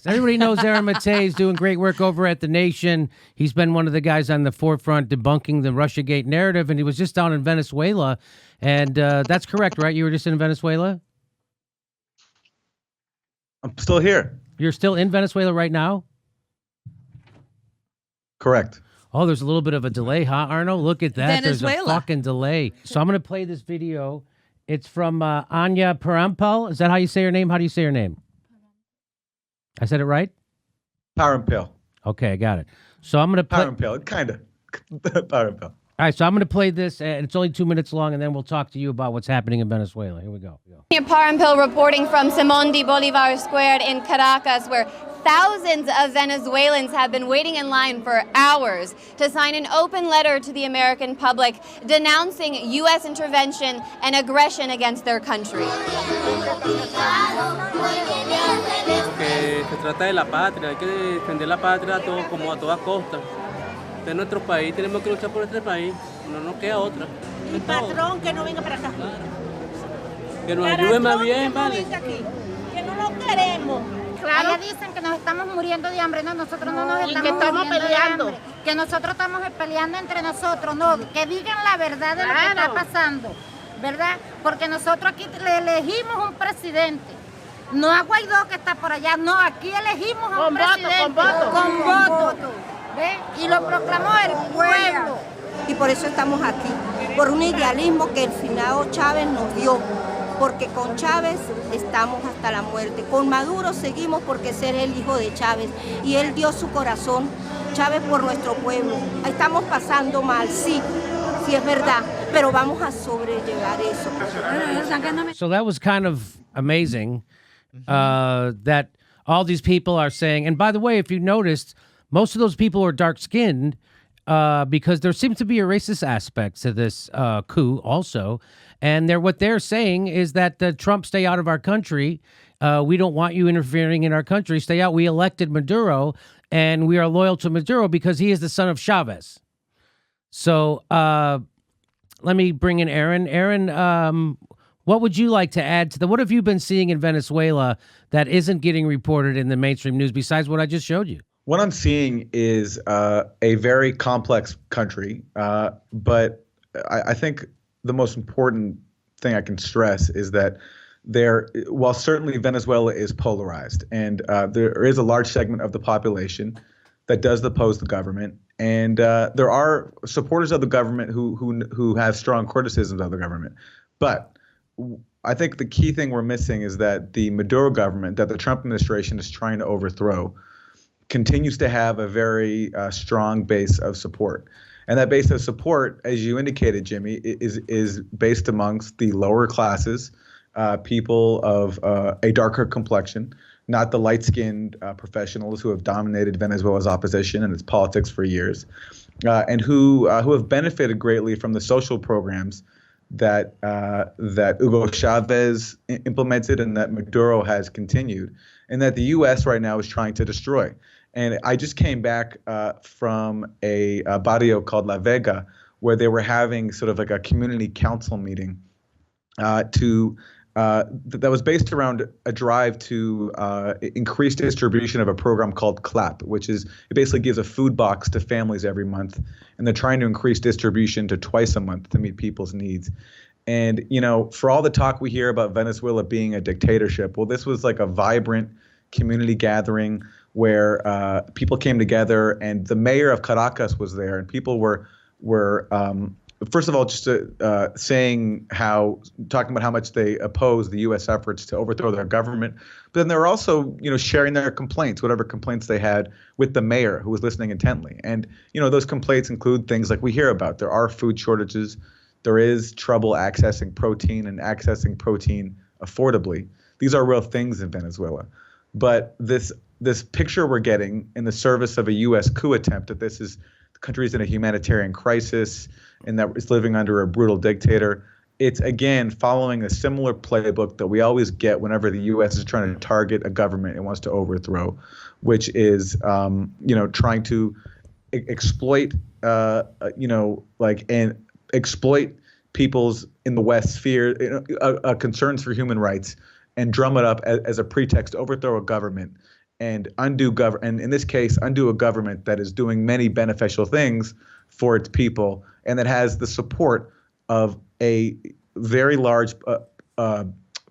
Everybody knows Aaron Matei is doing great work over at The Nation. He's been one of the guys on the forefront debunking the Russiagate narrative, and he was just down in Venezuela. And that's correct, right? You were just in Venezuela? I'm still here. You're still in Venezuela right now? Correct. Oh, there's a little bit of a delay, huh, Arno? Look at that. Venezuela. There's a fucking delay. So I'm going to play this video. It's from Anya Parampal. Is that how you say her name? How do you say her name? I said it right? Parampil. Okay, I got it. So I'm going to play. Parampil, kind of. Parampil. All right, so I'm going to play this, and it's only 2 minutes long, and then we'll talk to you about what's happening in Venezuela. Here we go. Parampil reporting from Simón de Bolívar Square in Caracas, where thousands of Venezuelans have been waiting in line for hours to sign an open letter to the American public denouncing U.S. intervention and aggression against their country. Que se trata de la patria, hay que defender la patria como a toda costa. Este es nuestro país, tenemos que luchar por este país, no nos queda otra. Mi patrón que no venga para acá. Que nos ayude más bien, vale. Que no lo queremos. Claro. Allá dicen que nos estamos muriendo de hambre, no, nosotros no nos estamos peleando. De hambre, que nosotros estamos peleando entre nosotros, no, que digan la verdad de lo que está pasando, ¿verdad? Porque nosotros aquí le elegimos un presidente, no a Guaidó que está por allá, no, aquí elegimos a un presidente con voto, ¿ves? Y lo proclamó el pueblo. Y por eso estamos aquí, por un idealismo que el finado Chávez nos dio. Porque con Chávez estamos hasta la muerte. Con Maduro seguimos porque es el hijo de Chávez. Y él dio su corazón, Chávez, por nuestro pueblo. Estamos pasando mal, sí es verdad, pero vamos a sobrellevar eso. So that was kind of amazing that all these people are saying, and by the way, if you noticed, most of those people are dark-skinned because there seems to be a racist aspect to this coup also. And what they're saying is that Trump, stay out of our country. We don't want you interfering in our country. Stay out. We elected Maduro, and we are loyal to Maduro because he is the son of Chavez. So let me bring in Aaron. Aaron, what would you like to add to what have you been seeing in Venezuela that isn't getting reported in the mainstream news besides what I just showed you? What I'm seeing is a very complex country, but I think the most important thing I can stress is that while certainly Venezuela is polarized, and there is a large segment of the population that does oppose the government, and there are supporters of the government who have strong criticisms of the government. But I think the key thing we're missing is that the Maduro government, that the Trump administration is trying to overthrow, continues to have a very strong base of support. And that base of support, as you indicated, Jimmy, is based amongst the lower classes, people of a darker complexion, not the light-skinned professionals who have dominated Venezuela's opposition and its politics for years, and who have benefited greatly from the social programs that Hugo Chavez implemented and that Maduro has continued, and that the U.S. right now is trying to destroy. And I just came back from a barrio called La Vega, where they were having sort of like a community council meeting that was based around a drive to increase distribution of a program called CLAP, which is it basically gives a food box to families every month, and they're trying to increase distribution to twice a month to meet people's needs. And for all the talk we hear about Venezuela being a dictatorship, well, this was like a vibrant community gathering where people came together, and the mayor of Caracas was there, and people were first of all just talking about how much they oppose the U.S. efforts to overthrow their government, but then they were also sharing their complaints, whatever complaints they had, with the mayor, who was listening intently. And those complaints include things like we hear about. There are food shortages, there is trouble accessing protein and accessing protein affordably. These are real things in Venezuela. But this picture we're getting in the service of a U.S. coup attempt, that the country's in a humanitarian crisis and that it's living under a brutal dictator, it's again following a similar playbook that we always get whenever the U.S. is trying to target a government it wants to overthrow, which is trying to exploit exploit people's in the West sphere concerns for human rights and drum it up as a pretext to overthrow a government and and in this case, undo a government that is doing many beneficial things for its people and that has the support of a very large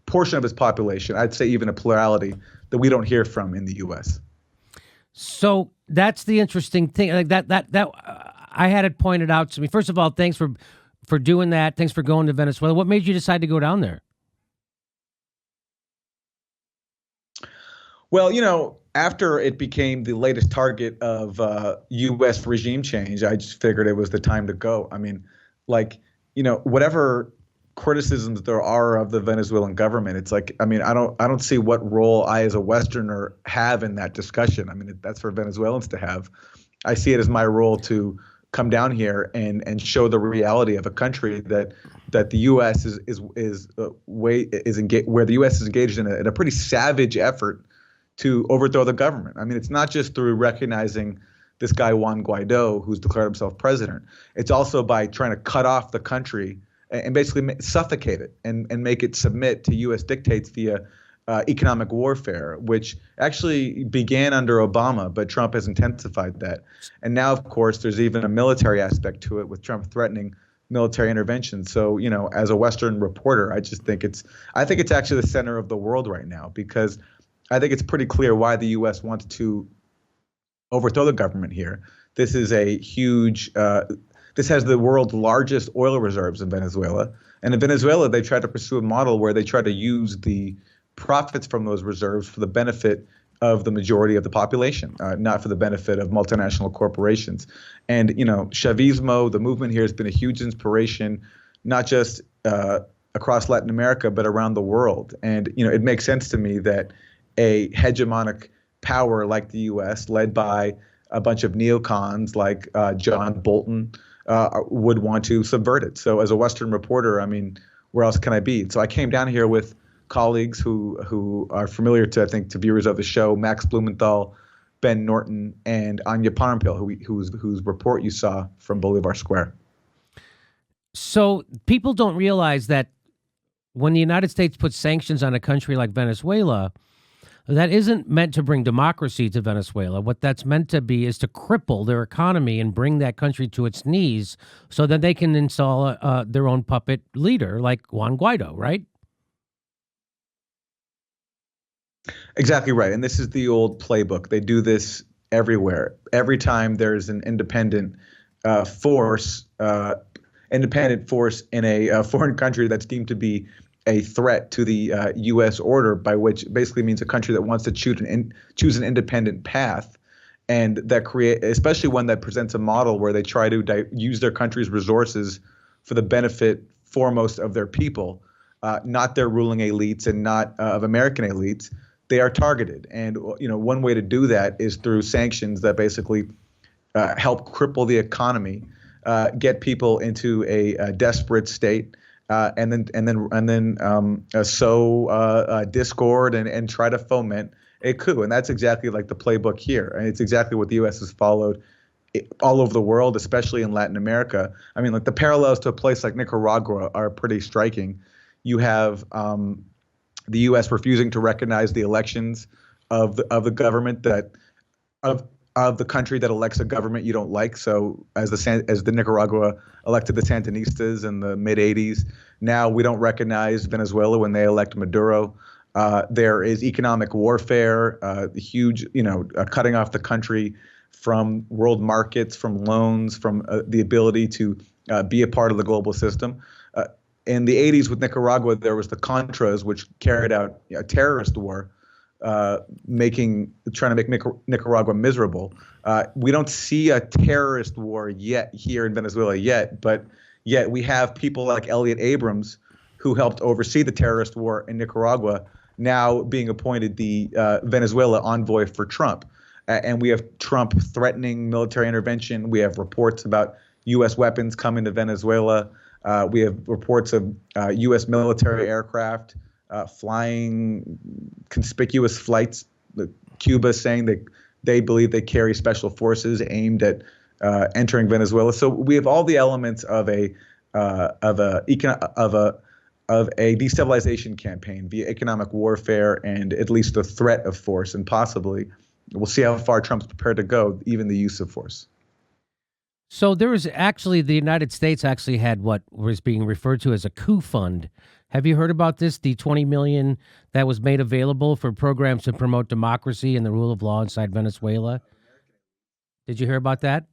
portion of its population. I'd say even a plurality that we don't hear from in the U.S. So that's the interesting thing. Like that I had it pointed out to me. First of all, thanks for doing that. Thanks for going to Venezuela. What made you decide to go down there? Well, after it became the latest target of U.S. regime change, I just figured it was the time to go. I mean, whatever criticisms there are of the Venezuelan government, it's like, I mean, I don't see what role I as a Westerner have in that discussion. I mean, that's for Venezuelans to have. I see it as my role to come down here and show the reality of a country that the U.S. where the U.S. is engaged in a pretty savage effort to overthrow the government. I mean, it's not just through recognizing this guy Juan Guaido, who's declared himself president. It's also by trying to cut off the country and basically suffocate it and make it submit to U.S. dictates via economic warfare, which actually began under Obama, but Trump has intensified that. And now, of course, there's even a military aspect to it with Trump threatening military intervention. So, as a Western reporter, I think it's actually the center of the world right now, because I think it's pretty clear why the U.S. wants to overthrow the government here. This is a huge this has the world's largest oil reserves in Venezuela. And in Venezuela, they try to pursue a model where they try to use the profits from those reserves for the benefit of the majority of the population, not for the benefit of multinational corporations. And, Chavismo, the movement here, has been a huge inspiration, not just across Latin America, but around the world. And, it makes sense to me that a hegemonic power like the U.S., led by a bunch of neocons like John Bolton, would want to subvert it. So as a Western reporter, I mean, where else can I be? So I came down here with colleagues who are familiar to viewers of the show, Max Blumenthal, Ben Norton, and Anya Parampil, whose report you saw from Bolivar Square. So people don't realize that when the United States puts sanctions on a country like Venezuela, that isn't meant to bring democracy to Venezuela. What that's meant to be is to cripple their economy and bring that country to its knees so that they can install their own puppet leader like Juan Guaido, right? Exactly right. And this is the old playbook. They do this everywhere. Every time there's an independent force in a foreign country that's deemed to be a threat to the U.S. order, by which basically means a country that wants to choose an independent path, and that especially one that presents a model where they try to use their country's resources for the benefit foremost of their people, not their ruling elites and not of American elites. They are targeted, and one way to do that is through sanctions that basically help cripple the economy, get people into a desperate state. And then sow discord and try to foment a coup. And that's exactly like the playbook here. And it's exactly what the U.S. has followed all over the world, especially in Latin America. I mean, like the parallels to a place like Nicaragua are pretty striking. You have the U.S. refusing to recognize the elections of the government of the country that elects a government you don't like. So as the Nicaragua elected the Sandinistas in the mid 80s, now we don't recognize Venezuela when they elect Maduro. There is economic warfare, huge, cutting off the country from world markets, from loans, from the ability to be a part of the global system. In the 80s with Nicaragua, there was the Contras, which carried out a terrorist war, trying to make Nicaragua miserable. We don't see a terrorist war yet here in Venezuela but yet we have people like Elliot Abrams, who helped oversee the terrorist war in Nicaragua, now being appointed the Venezuela envoy for Trump. And we have Trump threatening military intervention. We have reports about U.S. weapons coming to Venezuela. We have reports of U.S. military aircraft flying conspicuous flights. Cuba saying that they believe they carry special forces aimed at entering Venezuela. So we have all the elements of a of a destabilization campaign via economic warfare and at least the threat of force, and possibly we'll see how far Trump's prepared to go, even the use of force. So there was actually, the United States actually had what was being referred to as a coup fund. Have you heard about this? The $20 million that was made available for programs to promote democracy and the rule of law inside Venezuela. Did you hear about that?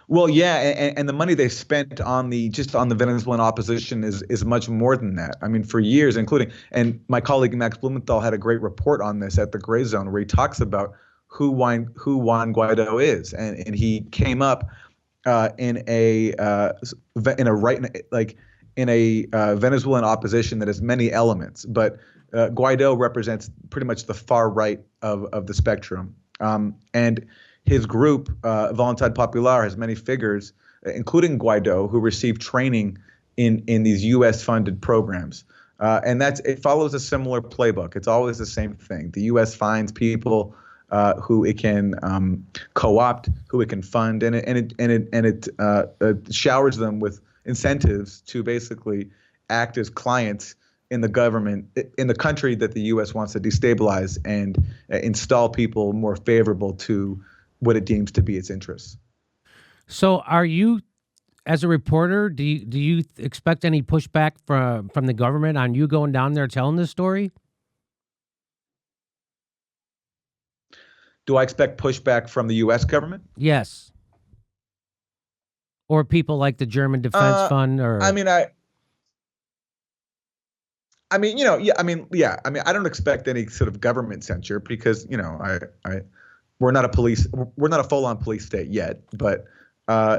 Well, yeah, and the money they spent on the Venezuelan opposition is much more than that. I mean, for years, including, and my colleague Max Blumenthal had a great report on this at the Gray Zone, where he talks about who Juan Guaido is, and he came up in a Venezuelan opposition that has many elements, but Guaido represents pretty much the far right of the spectrum, and his group, Voluntad Popular, has many figures, including Guaido, who received training in these U.S.-funded programs. And it follows a similar playbook. It's always the same thing. The U.S. finds people who it can co-opt, who it can fund, and it showers them with incentives to basically act as clients in the government, in the country that the U.S. wants to destabilize, and install people more favorable to what it deems to be its interests. So are you, as a reporter, do you expect any pushback from the government on you going down there telling this story? Do I expect pushback from the U.S. government? Yes. Or people like the German Defense Fund, or I don't expect any sort of government censure, because we're not a full-on police state yet, but I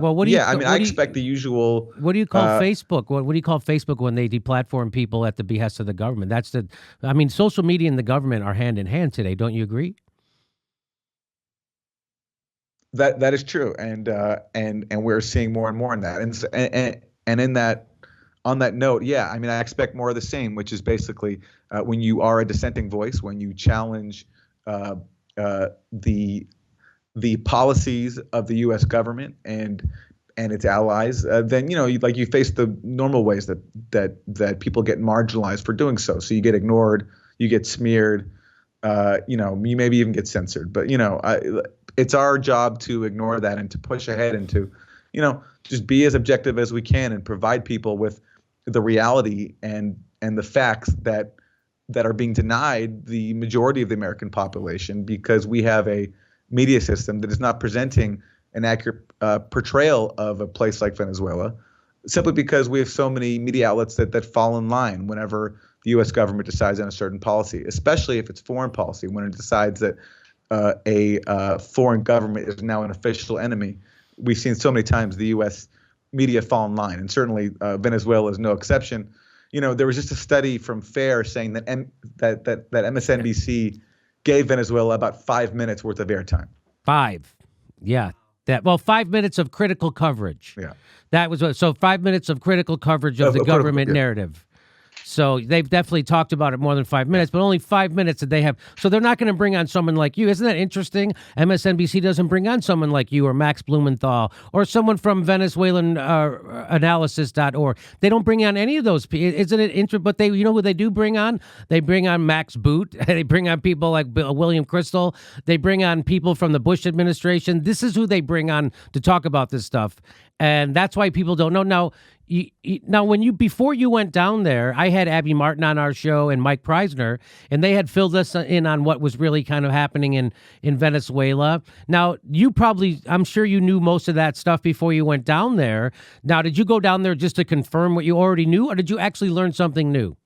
expect the usual. What do you call Facebook? What do you call Facebook when they deplatform people at the behest of the government? Social media and the government are hand in hand today. Don't you agree? That is true, and we're seeing more and more in that, and in that. On that note, I expect more of the same, which is basically when you are a dissenting voice, when you challenge the policies of the U.S. government and its allies, then you face the normal ways that people get marginalized for doing so. So you get ignored, you get smeared, you maybe even get censored. But it's our job to ignore that and to push ahead and to just be as objective as we can and provide people with the reality and the facts that are being denied the majority of the American population, because we have a media system that is not presenting an accurate portrayal of a place like Venezuela, simply because we have so many media outlets that fall in line whenever the U.S. government decides on a certain policy, especially if it's foreign policy, when it decides that a foreign government is now an official enemy. We've seen so many times the U.S. media fall in line, and certainly Venezuela is no exception. There was just a study from FAIR saying that MSNBC gave Venezuela about 5 minutes worth of airtime. 5, yeah. 5 minutes of critical coverage. Yeah, that was 5 minutes of critical coverage of the government narrative. So they've definitely talked about it more than 5 minutes, but only 5 minutes that they have. So they're not going to bring on someone like you. Isn't that interesting? MSNBC doesn't bring on someone like you or Max Blumenthal or someone from Venezuelan analysis.org. They don't bring on any of those people. Isn't it interesting? But you know who they do bring on? They bring on Max Boot. They bring on people like William Crystal. They bring on people from the Bush administration. This is who they bring on to talk about this stuff. And that's why people don't know. Now, before you went down there, I had Abby Martin on our show and Mike Preisner, and they had filled us in on what was really kind of happening in Venezuela. Now, I'm sure you knew most of that stuff before you went down there. Now, did you go down there just to confirm what you already knew, or did you actually learn something new?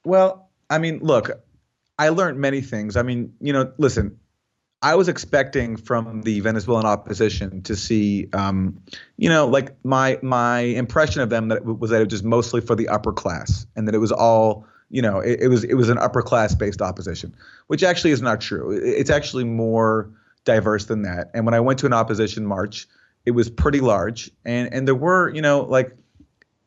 Well, look, I learned many things. Listen, I was expecting from the Venezuelan opposition to see, my impression of them was that it was just mostly for the upper class, and that it was all, it was an upper class based opposition, which actually is not true. It's actually more diverse than that. And when I went to an opposition march, it was pretty large, and there were,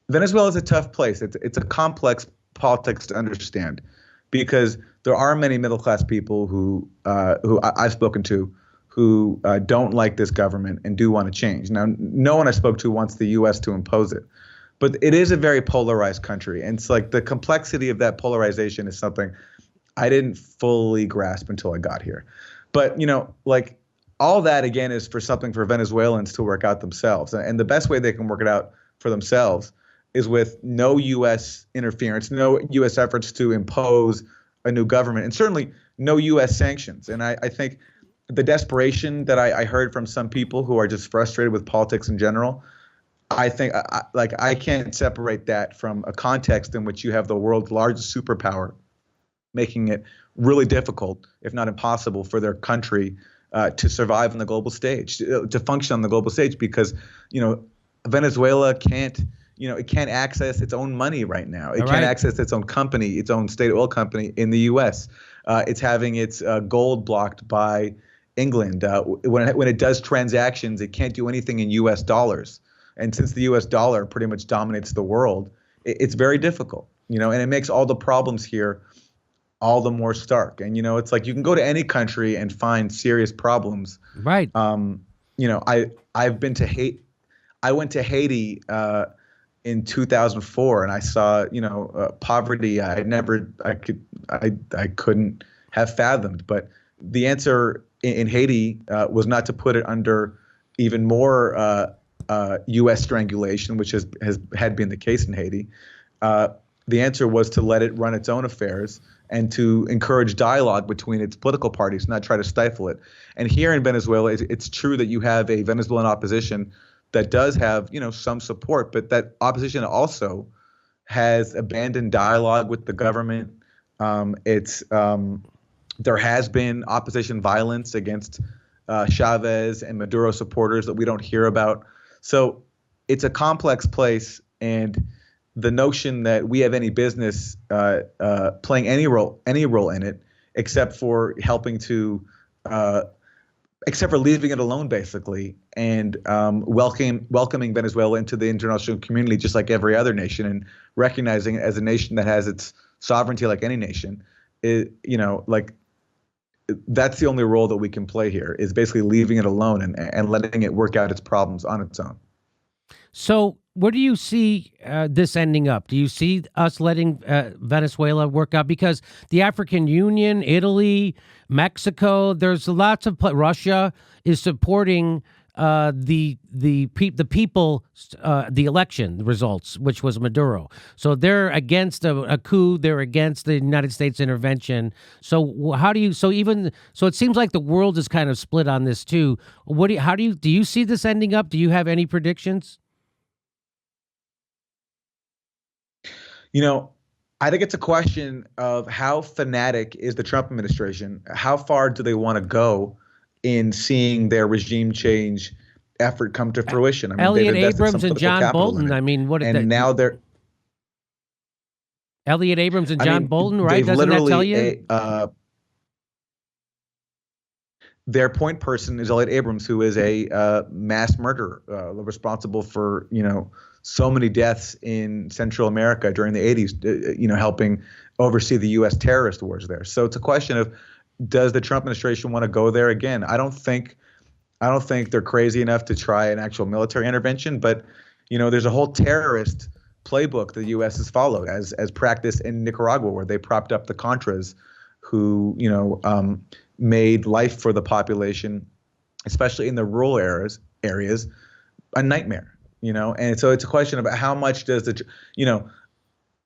Venezuela is a tough place. It's a complex politics to understand, because there are many middle class people who I've spoken to who don't like this government and do want to change. Now, no one I spoke to wants the U.S. to impose it, but it is a very polarized country, and it's like the complexity of that polarization is something I didn't fully grasp until I got here. But like all that again is for something for Venezuelans to work out themselves, and the best way they can work it out for themselves is with no U.S. interference, no U.S. efforts to impose a new government, and certainly no U.S. sanctions. And I think the desperation that I heard from some people who are just frustrated with politics in general, I think I can't separate that from a context in which you have the world's largest superpower making it really difficult, if not impossible, for their country to survive on the global stage, to function on the global stage, because Venezuela can't. It can't access its own money right now. It can't access its own company, its own state oil company in the U.S. It's having its gold blocked by England. When it does transactions, it can't do anything in U.S. dollars. And since the U.S. dollar pretty much dominates the world, it's very difficult. And it makes all the problems here all the more stark. And it's like you can go to any country and find serious problems. Right. I've been to Haiti. I went to Haiti in 2004, and I saw poverty I couldn't have fathomed. But the answer in Haiti was not to put it under even more U.S. strangulation, which had been the case in Haiti. The answer was to let it run its own affairs and to encourage dialogue between its political parties, not try to stifle it. And here in Venezuela, it's true that you have a Venezuelan opposition that does have, some support, but that opposition also has abandoned dialogue with the government. There has been opposition violence against Chavez and Maduro supporters that we don't hear about. So it's a complex place, and the notion that we have any business playing any role in it, except for helping to except for leaving it alone, basically, and welcoming Venezuela into the international community just like every other nation, and recognizing it as a nation that has its sovereignty like any nation. That's the only role that we can play here, is basically leaving it alone and letting it work out its problems on its own. So where do you see this ending up? Do you see us letting Venezuela work out? Because the African Union, Italy, Mexico, there's lots of Russia is supporting the people, the election results, which was Maduro. So they're against a coup. They're against the United States intervention. So how do you? So it seems like the world is kind of split on this too. Do you see this ending up? Do you have any predictions? I think it's a question of how fanatic is the Trump administration? How far do they want to go in seeing their regime change effort come to fruition? I mean, Elliot Abrams and John Bolton. I mean, now they're Elliot Abrams and John Bolton, right? Doesn't that tell you? Their point person is Elliot Abrams, who is a mass murderer, responsible for so many deaths in Central America during the 80s, helping oversee the U.S. terrorist wars there. So it's a question of, does the Trump administration want to go there again? I don't think they're crazy enough to try an actual military intervention, but there's a whole terrorist playbook the U.S. has followed as practiced in Nicaragua, where they propped up the Contras, who made life for the population, especially in the rural areas, a nightmare. And so it's a question about how much does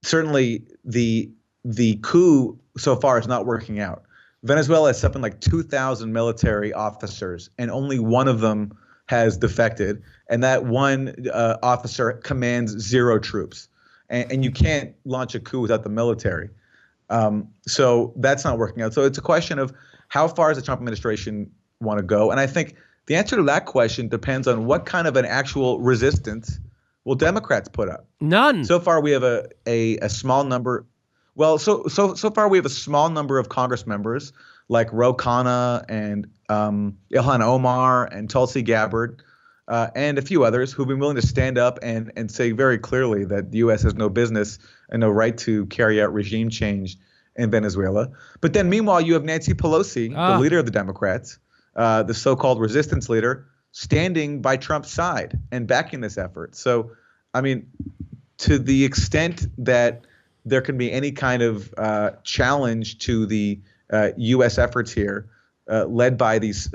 certainly the coup so far is not working out. Venezuela has something like 2,000 military officers, and only one of them has defected, and that one officer commands 0 troops. And you can't launch a coup without the military. So that's not working out. So it's a question of how far does the Trump administration want to go? And I think the answer to that question depends on what kind of an actual resistance will Democrats put up. None. So far, we have a small number. Well, so far we have a small number of Congress members like Ro Khanna and Ilhan Omar and Tulsi Gabbard and a few others who've been willing to stand up and say very clearly that the U.S. has no business and no right to carry out regime change in Venezuela. But then meanwhile, you have Nancy Pelosi, the leader of the Democrats, the so-called resistance leader, standing by Trump's side and backing this effort. So, I mean, to the extent that there can be any kind of challenge to the U.S. efforts here, led by these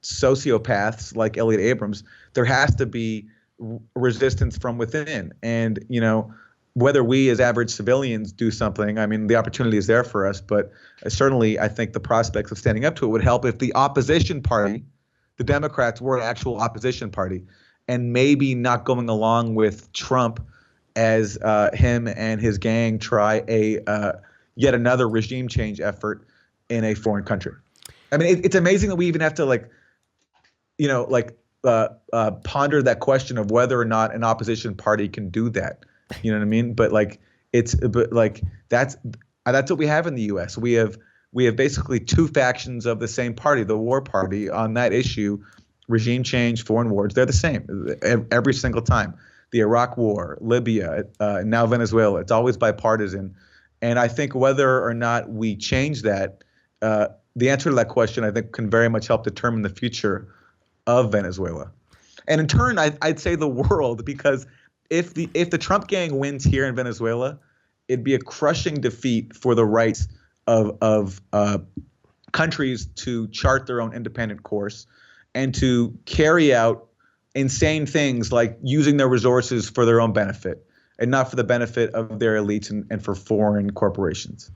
sociopaths like Elliot Abrams, there has to be resistance from within. And, you know, whether we as average civilians do something, I mean, the opportunity is there for us. But certainly, I think the prospects of standing up to it would help if the opposition party, the Democrats, were an actual opposition party, and maybe not going along with Trump as him and his gang try a yet another regime change effort in a foreign country. I mean, it's amazing that we even have to ponder that question of whether or not an opposition party can do that. You know what I mean? But that's what we have in the U.S. We have basically two factions of the same party, the war party, on that issue, regime change, foreign wars. They're the same every single time. The Iraq War, Libya, now Venezuela. It's always bipartisan. And I think whether or not we change that, the answer to that question, I think, can very much help determine the future of Venezuela. And in turn, I'd say the world, because if the Trump gang wins here in Venezuela, it'd be a crushing defeat for the rights of countries to chart their own independent course and to carry out insane things like using their resources for their own benefit and not for the benefit of their elites and for foreign corporations.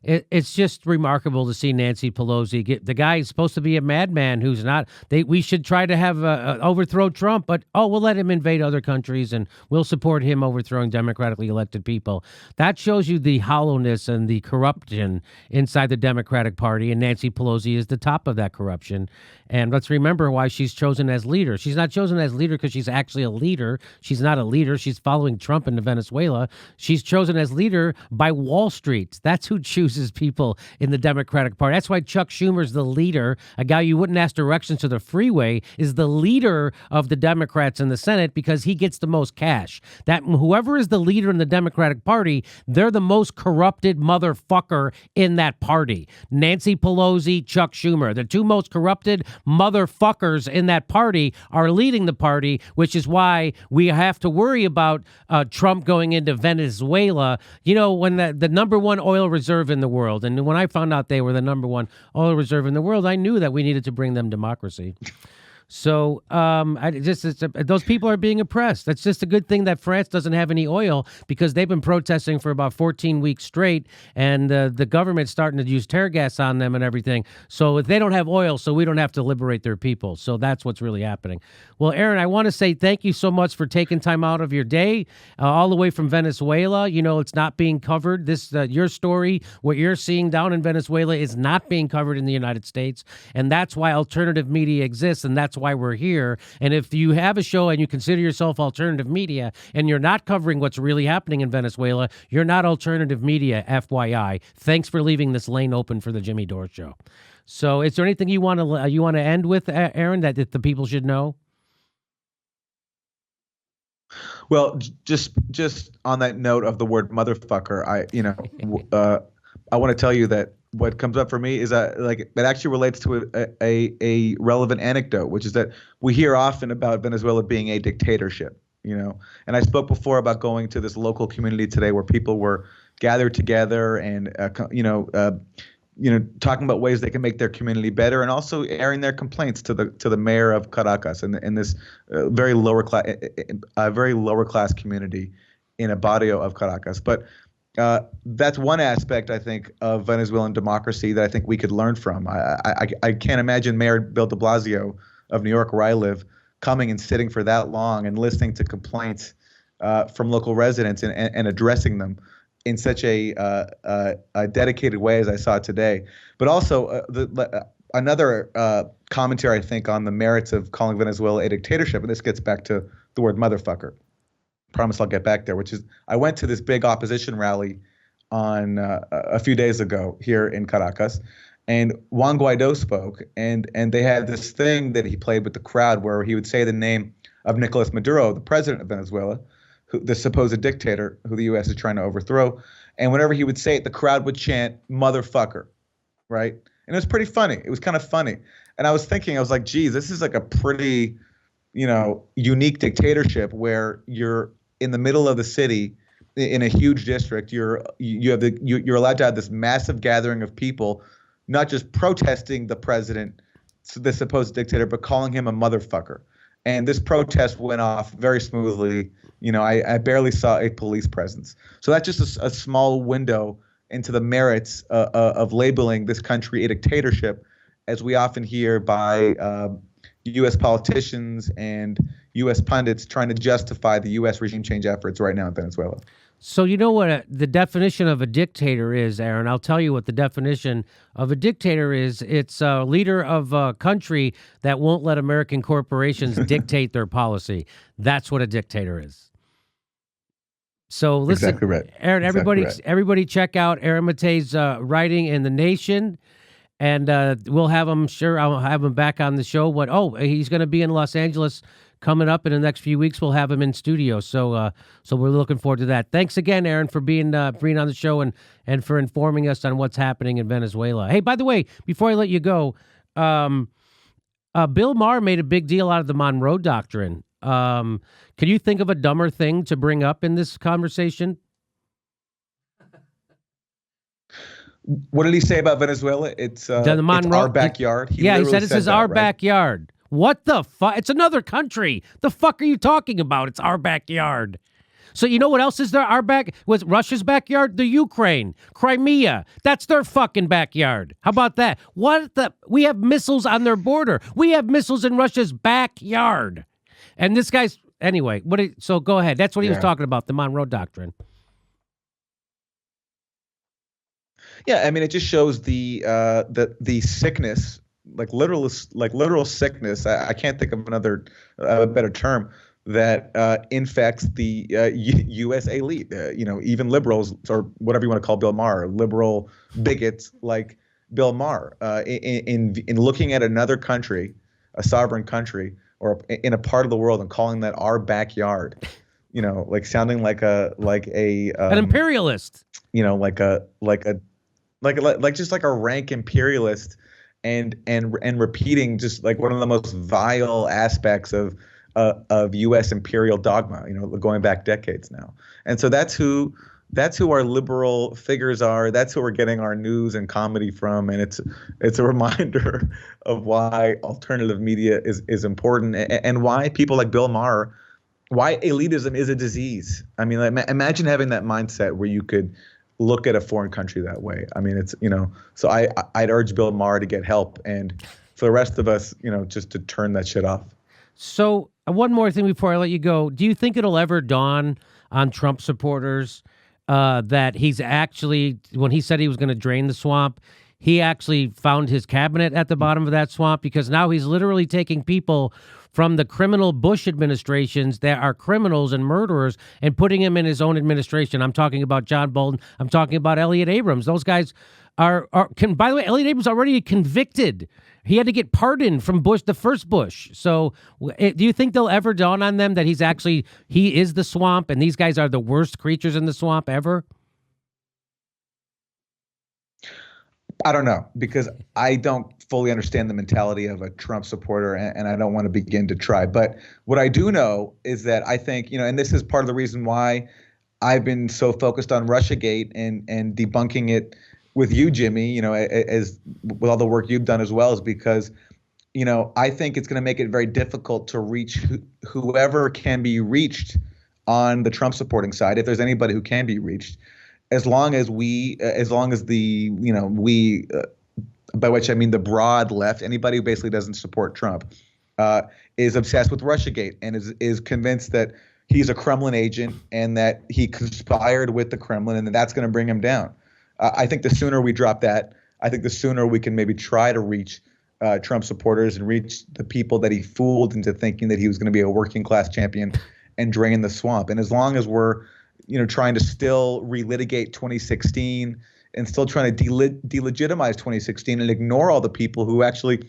It's just remarkable to see Nancy Pelosi get the guy is supposed to be a madman who's not. We should try to have overthrow Trump, but we'll let him invade other countries and we'll support him overthrowing democratically elected people. That shows you the hollowness and the corruption inside the Democratic Party, and Nancy Pelosi is the top of that corruption. And let's remember why she's chosen as leader. She's not chosen as leader because she's actually a leader. She's not a leader. She's following Trump into Venezuela. She's chosen as leader by Wall Street. That's who chooses people in the Democratic Party. That's why Chuck Schumer's the leader. A guy you wouldn't ask directions to the freeway is the leader of the Democrats in the Senate because he gets the most cash. That whoever is the leader in the Democratic Party, they're the most corrupted motherfucker in that party. Nancy Pelosi, Chuck Schumer, the two most corrupted motherfuckers in that party are leading the party, which is why we have to worry about Trump going into Venezuela. You know, when the number one oil reserve in the world, and when I found out they were the number one oil reserve in the world, I knew that we needed to bring them democracy. So those people are being oppressed. That's just a good thing that France doesn't have any oil because they've been protesting for about 14 weeks straight, and the government's starting to use tear gas on them and everything. So if they don't have oil, so we don't have to liberate their people. So that's what's really happening. Well, Aaron, I want to say thank you so much for taking time out of your day all the way from Venezuela. You know, it's not being covered. This your story, what you're seeing down in Venezuela is not being covered in the United States, and that's why alternative media exists, and that's why we're here. And if you have a show and you consider yourself alternative media and you're not covering what's really happening in Venezuela, you're not alternative media, FYI. Thanks for leaving this lane open for the Jimmy Dore Show. So is there anything you want to end with, Aaron, that the people should know? Well, just on that note of the word motherfucker, I want to tell you that what comes up for me is it actually relates to a relevant anecdote, which is that we hear often about Venezuela being a dictatorship, you know. And I spoke before about going to this local community today where people were gathered together and talking about ways they can make their community better, and also airing their complaints to the mayor of Caracas in this very lower class community in a barrio of Caracas. But that's one aspect, I think, of Venezuelan democracy that I think we could learn from. I can't imagine Mayor Bill de Blasio of New York, where I live, coming and sitting for that long and listening to complaints from local residents and addressing them in such a dedicated way as I saw today. But also another commentary, I think, on the merits of calling Venezuela a dictatorship, and this gets back to the word motherfucker. Promise I'll get back there, which is I went to this big opposition rally on a few days ago here in Caracas, and Juan Guaido spoke, and they had this thing that he played with the crowd where he would say the name of Nicolas Maduro, the president of Venezuela, the supposed dictator who the U.S. is trying to overthrow, and whenever he would say it, the crowd would chant "motherfucker," right? And it was pretty funny. It was kind of funny. And I was thinking, I was like, geez, this is like a pretty, unique dictatorship where you're in the middle of the city in a huge district. You're allowed to have this massive gathering of people, not just protesting the president, the supposed dictator, but calling him a motherfucker. And this protest went off very smoothly. I barely saw a police presence. So that's just a small window into the merits of labeling this country a dictatorship, as we often hear by U.S. politicians and U.S. pundits trying to justify the U.S. regime change efforts right now in Venezuela. So you know what the definition of a dictator is, Aaron? I'll tell you what the definition of a dictator is. It's a leader of a country that won't let American corporations dictate their policy. That's what a dictator is. So listen, exactly right. Aaron, everybody check out Aaron Matei's writing in The Nation. And we'll have him, I'll have him back on the show. He's going to be in Los Angeles coming up in the next few weeks. We'll have him in studio. So we're looking forward to that. Thanks again, Aaron, for being on the show and for informing us on what's happening in Venezuela. Hey, by the way, before I let you go, Bill Maher made a big deal out of the Monroe Doctrine. Can you think of a dumber thing to bring up in this conversation? What did he say about Venezuela? It's our backyard. He said it's our backyard. What the fuck? It's another country. The fuck are you talking about? It's our backyard. So you know what else is there? Was Russia's backyard? The Ukraine, Crimea. That's their fucking backyard. How about that? We have missiles on their border. We have missiles in Russia's backyard. And this guy's anyway. So go ahead. That's what he was talking about. The Monroe Doctrine. Yeah, I mean, it just shows the sickness, like literal sickness. I can't think of another better term that infects the U.S. elite. Even liberals, or whatever you want to call Bill Maher, liberal bigots like Bill Maher, in looking at another country, a sovereign country, or in a part of the world, and calling that our backyard. Like sounding like an imperialist. Like just like a rank imperialist, and repeating just like one of the most vile aspects of U.S. imperial dogma, going back decades now. And so that's who our liberal figures are. That's who we're getting our news and comedy from. And it's a reminder of why alternative media is important, and why people like Bill Maher, why elitism is a disease. I mean, imagine having that mindset where you could look at a foreign country that way. I mean, it's, so I'd urge Bill Maher to get help, and for the rest of us, just to turn that shit off. So one more thing before I let you go. Do you think it'll ever dawn on Trump supporters that he's actually, when he said he was going to drain the swamp, he actually found his cabinet at the bottom of that swamp? Because now he's literally taking people from the criminal Bush administrations that are criminals and murderers and putting them in his own administration. I'm talking about John Bolton. I'm talking about Elliott Abrams. Those guys by the way, Elliott Abrams already convicted. He had to get pardoned from Bush, the first Bush. So do you think they'll ever dawn on them that he is the swamp, and these guys are the worst creatures in the swamp ever? I don't know, because I don't fully understand the mentality of a Trump supporter, and I don't want to begin to try. But what I do know is that I think, and this is part of the reason why I've been so focused on Russiagate and debunking it with you, Jimmy, as with all the work you've done as well, is because, I think it's going to make it very difficult to reach whoever can be reached on the Trump supporting side, if there's anybody who can be reached. As long as we, by which I mean the broad left, anybody who basically doesn't support Trump, is obsessed with Russiagate and is convinced that he's a Kremlin agent and that he conspired with the Kremlin and that's going to bring him down. I think the sooner we drop that, I think the sooner we can maybe try to reach Trump supporters and reach the people that he fooled into thinking that he was going to be a working class champion and drain the swamp. And as long as we're trying to still relitigate 2016 and still trying to delegitimize 2016 and ignore all the people who actually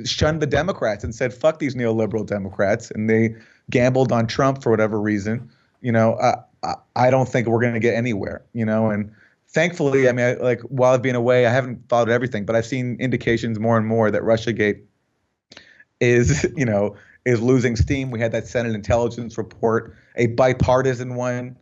shunned the Democrats and said, fuck these neoliberal Democrats, and they gambled on Trump for whatever reason, I don't think we're going to get anywhere, and thankfully, I mean, like while I've been away, I haven't followed everything, but I've seen indications more and more that Russiagate is, is losing steam. We had that Senate intelligence report, a bipartisan one,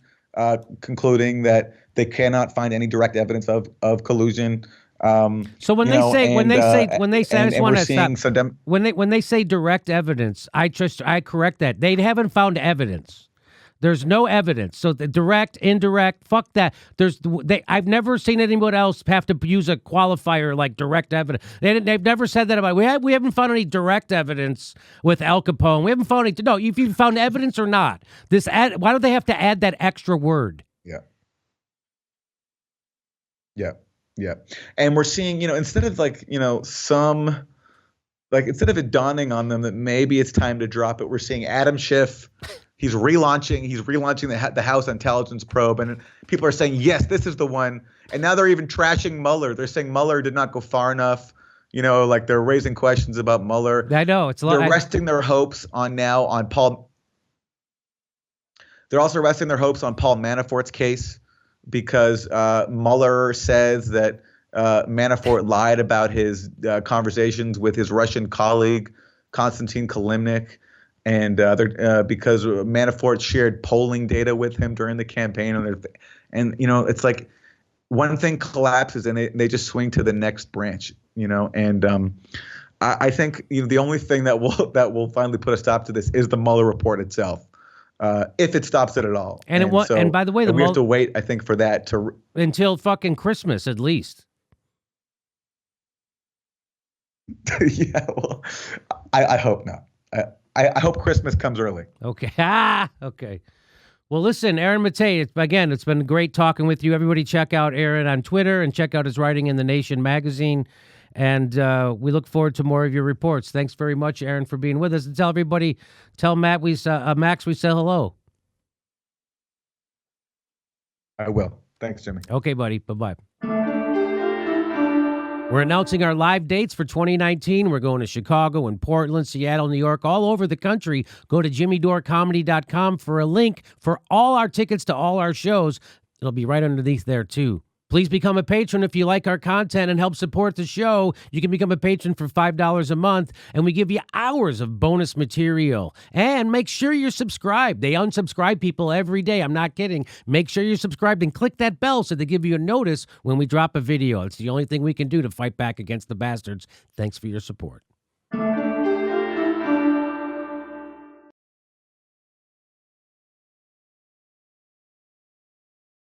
concluding that they cannot find any direct evidence of collusion. So when they say, I just want to stop. When they say direct evidence, I correct that. They haven't found evidence. There's no evidence. So the direct, indirect, fuck that. I've never seen anyone else have to use a qualifier like direct evidence. They've never said that about it. We haven't found any direct evidence with Al Capone. We haven't found any. No, if you found evidence or not. Why do they have to add that extra word? Yeah. And we're seeing, instead of instead of it dawning on them that maybe it's time to drop it, we're seeing Adam Schiff. He's relaunching the House Intelligence Probe, and people are saying, yes, this is the one. And now they're even trashing Mueller. They're saying Mueller did not go far enough. They're raising questions about Mueller. I know it's a lot. They're resting their hopes on Paul. They're also resting their hopes on Paul Manafort's case because Mueller says that Manafort lied about his conversations with his Russian colleague Konstantin Kilimnik. And because Manafort shared polling data with him during the campaign, and it's like one thing collapses and they just swing to the next branch, And I think the only thing that will finally put a stop to this is the Mueller report itself, if it stops it at all. And by the way, we have to wait, I think, for that until fucking Christmas at least. Yeah, well, I hope not. I hope Christmas comes early. Okay. Okay. Well, listen, Aaron Matei, it's been great talking with you. Everybody check out Aaron on Twitter and check out his writing in The Nation magazine. And we look forward to more of your reports. Thanks very much, Aaron, for being with us. And tell Max we say hello. I will. Thanks, Jimmy. Okay, buddy. Bye-bye. We're announcing our live dates for 2019. We're going to Chicago and Portland, Seattle, New York, all over the country. Go to jimmydorecomedy.com for a link for all our tickets to all our shows. It'll be right underneath there, too. Please become a patron if you like our content and help support the show. You can become a patron for $5 a month, and we give you hours of bonus material. And make sure you're subscribed. They unsubscribe people every day. I'm not kidding. Make sure you're subscribed and click that bell so they give you a notice when we drop a video. It's the only thing we can do to fight back against the bastards. Thanks for your support.